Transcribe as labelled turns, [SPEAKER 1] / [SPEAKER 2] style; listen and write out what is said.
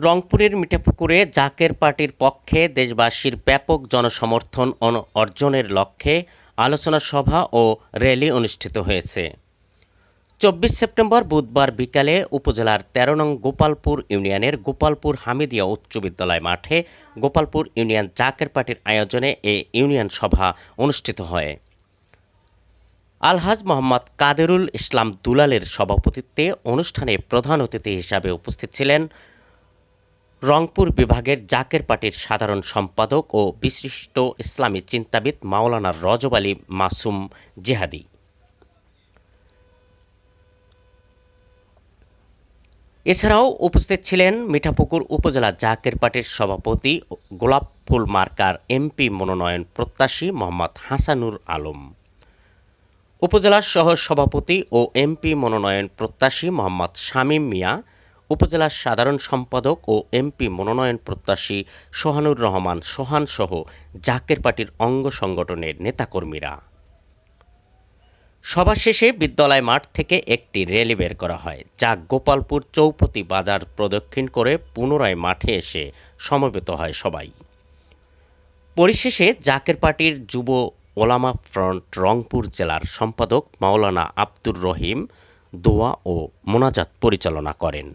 [SPEAKER 1] রংপুরের মিঠাপুকুরে জাকের পার্টির পক্ষে দেশবাসীর ব্যাপক জনসমর্থন অর্জনের লক্ষ্যে আলোচনা সভা ও র্যালি অনুষ্ঠিত হয়েছে। ২৪ সেপ্টেম্বর বুধবার বিকালে উপজেলার ১৩ নং গোপালপুর ইউনিয়নের গোপালপুর হামিদিয়া উচ্চ বিদ্যালয় মাঠে গোপালপুর ইউনিয়ন জাকের পার্টির আয়োজনে এ ইউনিয়ন সভা অনুষ্ঠিত হয়। আলহাজ মোহাম্মদ কাদেরুল ইসলাম দুলালের সভাপতিত্বে অনুষ্ঠানে প্রধান অতিথি হিসাবে উপস্থিত ছিলেন রংপুর বিভাগের জাকের পার্টির সাধারণ সম্পাদক ও বিশিষ্ট ইসলামী চিন্তাবিদ মাওলানা রজব আলী মাসুম জেহাদি। এছাড়াও উপস্থিত ছিলেন মিঠাপুকুর উপজেলা জাকের পার্টির সভাপতি গোলাপ ফুল মার্কার এমপি মনোনয়ন প্রত্যাশী মোহাম্মদ হাসানুর আলম, উপজেলা সহ সভাপতি ও এমপি মনোনয়ন প্রত্যাশী মোহাম্মদ শামীম মিয়া, উপজেলার সাধারণ সম্পাদক ও এমপি মনোনয়ন প্রত্যাশী সোহানুর রহমান সোহান সহ জাকের পার্টির অঙ্গ সংগঠনের নেতাকর্মীরা। সভা শেষে বিদ্যালয় মাঠ থেকে একটি র্যালি বের করা হয়, যা গোপালপুর চৌপতি বাজার প্রদক্ষিণ করে পুনরায় মাঠে এসে সমবেত হয় সবাই। পরিশেষে জাকের পার্টির যুব ওলামা ফ্রন্ট রংপুর জেলার সম্পাদক মাওলানা আব্দুর রহিম দোয়া ও মোনাজাত পরিচালনা করেন।